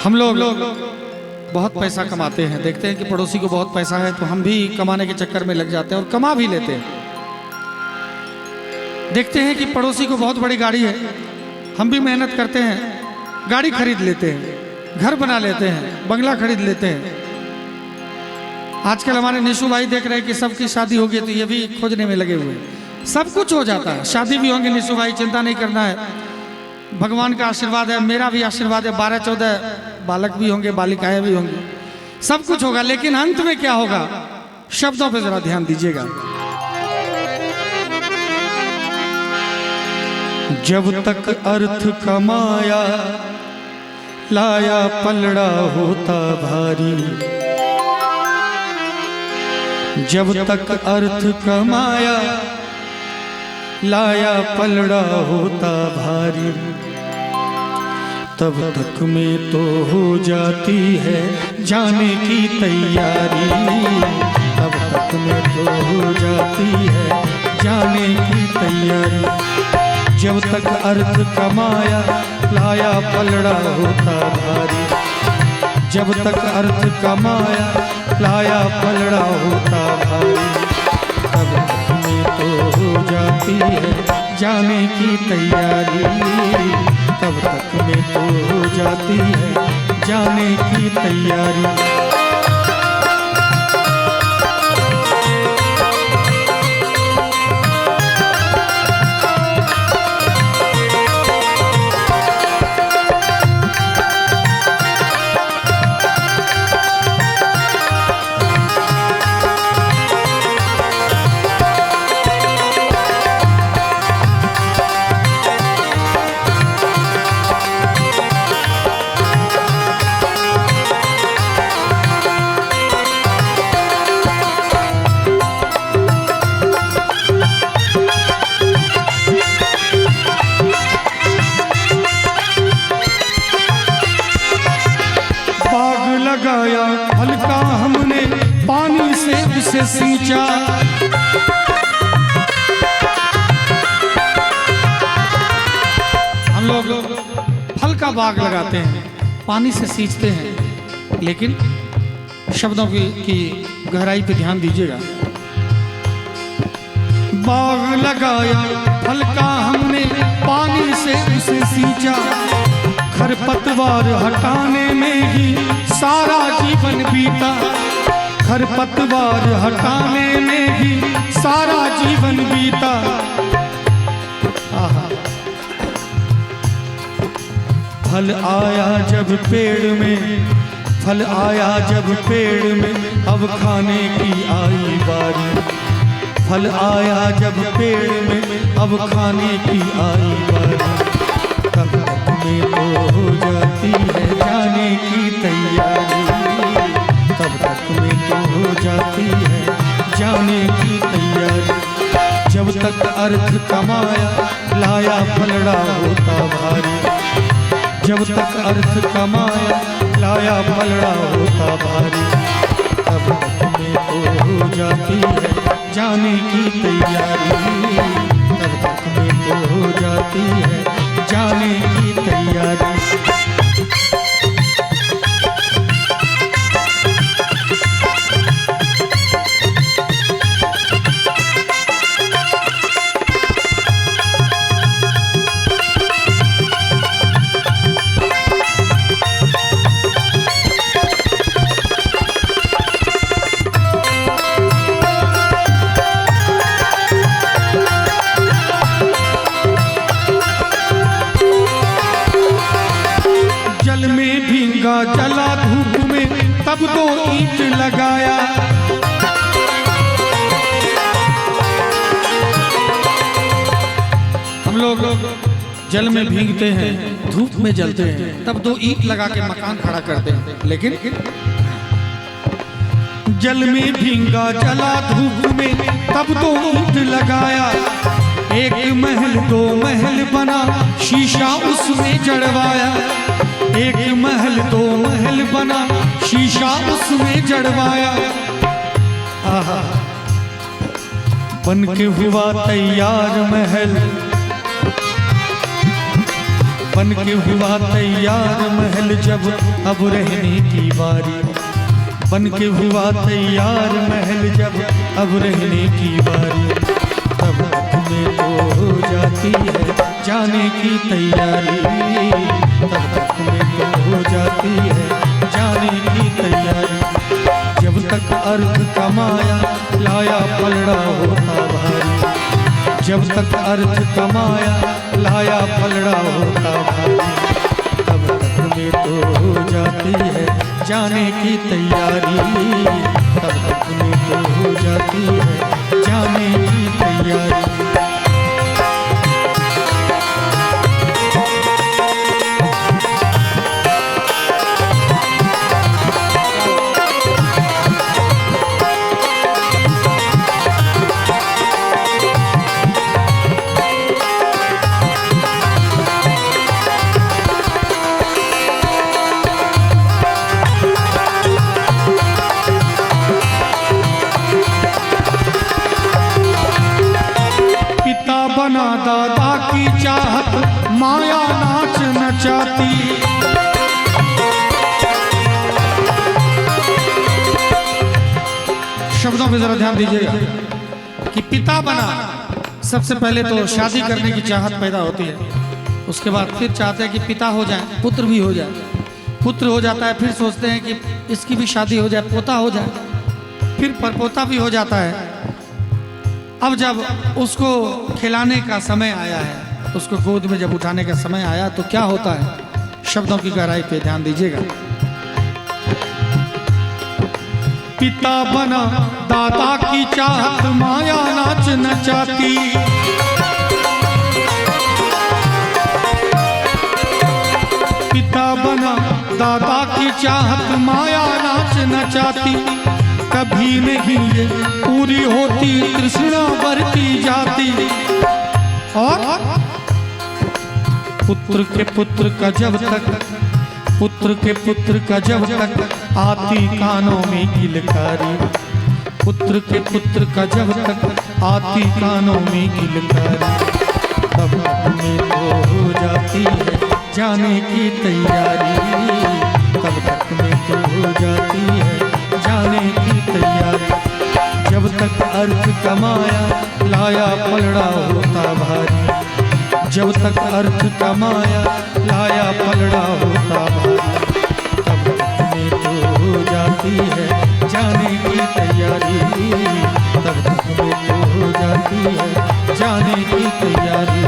हम लोग बहुत पैसा कमाते हैं, देखते हैं कि पड़ोसी को बहुत पैसा है तो हम भी कमाने के चक्कर में लग जाते हैं और कमा भी लेते हैं। देखते हैं कि पड़ोसी को बहुत बड़ी गाड़ी है, हम भी मेहनत करते हैं, गाड़ी खरीद लेते हैं, घर बना लेते हैं, बंगला खरीद लेते हैं। आजकल हमारे निशु भाई देख रहे हैं कि सबकी शादी हो गई तो ये भी खोजने में लगे हुए हैं। सब कुछ हो जाता है, शादी भी होंगे निशु भाई, चिंता नहीं करना है, भगवान का आशीर्वाद है, मेरा भी आशीर्वाद है, 12-14 बालक भी होंगे, बालिकाएं भी होंगी, सब कुछ होगा। लेकिन अंत में क्या होगा, शब्दों पे जरा ध्यान दीजिएगा। जब तक अर्थ कमाया लाया पलड़ा होता भारी, जब तक अर्थ कमाया लाया पलड़ा होता भारी, तब तक में तो हो जाती है जाने की तैयारी, तब तक में तो हो जाती है जाने की तैयारी। जब तक अर्थ कमाया लाया पलड़ा होता भारी, जब तक अर्थ कमाया लाया पलड़ा होता भारी, तब तक में तो हो जाती है जाने की तैयारी, तब तक में तो हो जाती है जाने की तैयारी। लगाया हल्का हमने पानी से उसे सींचा, हम लोग फल का बाग लगाते हैं, पानी से सींचते हैं, लेकिन शब्दों की गहराई पे ध्यान दीजिएगा। बाग लगाया फल का हमने पानी से उसे सींचा, खरपतवार हटाने में ही सारा जीवन बीता, खरपतवार हटाने में ही सारा जीवन बीता। फल आया जब पेड़ में, फल आया जब पेड़ में, अब खाने की आई बारी, फल आया जब पेड़ में, अब खाने की आई बारी, तब तक में तो हो जाती है जाने की तैयारी, तब तक में तो हो जाती है जाने की तैयारी। जब तक अर्थ कमाया लाया पलड़ा होता भारी, जब तक अर्थ कमाया लाया पलड़ा होता भारी, तब तक में तो हो जाती है जाने की तैयारी, तब तक में तो हो जाती है जाने की तैयारी। जल में भींगा जला धूप में, तब तो ईंट लगाया, हम लोग जल में भीगते हैं, धूप में जलते हैं, तब दो ईंट लगा के मकान खड़ा करते हैं। लेकिन जल में भींगा जला धूप में, तब तो ईंट लगाया, एक महल दो महल बना शीशा उसमें जड़वाया, एक महल दो महल बना शीशा उसमें जड़वाया। आहा बन के हुआ तैयार महल, बन के हुआ तैयार महल जब अब रहने की बारी, बन के हुआ तैयार महल जब अब रहने की बारी, तब तुम्हें तो हो जाती है जाने की तैयारी, तब तुम्हें तो हो जाती है जाने की तैयारी। जब तक अर्थ कमाया लाया पलड़ा होता भारी, जब तक अर्थ कमाया लाया पलड़ा होता भारी, तब तक में तो हो जाती है जाने की तैयारी, तब तक में तो हो जाती है जाने की तैयारी। बना दादा की चाहत माया नाच नचाती, शब्दों पे जरा ध्यान दीजिएगा कि पिता बना, सबसे पहले तो शादी करने की चाहत पैदा होती है, उसके बाद फिर चाहते हैं कि पिता हो जाए, पुत्र भी हो जाए, पुत्र हो जाता है, फिर सोचते हैं कि इसकी भी शादी हो जाए, पोता हो जाए, फिर परपोता भी हो जाता है। अब जब उसको खिलाने का समय आया है, उसको गोद में जब उठाने का समय आया तो क्या होता है, शब्दों की गहराई पे ध्यान दीजिएगा। पिता बना दादा की चाहत माया नाच नचाती, पिता बना दादा की चाहत माया नाच नचाती, कभी नहीं ये पूरी होती तृष्णा बढ़ती जाती, और पुत्र के पुत्र का जब तक, पुत्र के पुत्र का जब तक आती कानों में किलकारी, पुत्र के पुत्र का जब तक आती कानों में किलकारी, तब में तो हो जाती है जाने की तैयारी, तब तक में तो हो जाती है जाने की तैयारी। जब तक अर्थ कमाया लाया पलड़ा होता भारी, जब तक अर्थ कमाया लाया पलड़ा होता भारी, तब तक में तो हो जाती है जाने की तैयारी, तब तक में तो हो जाती है जाने की तैयारी।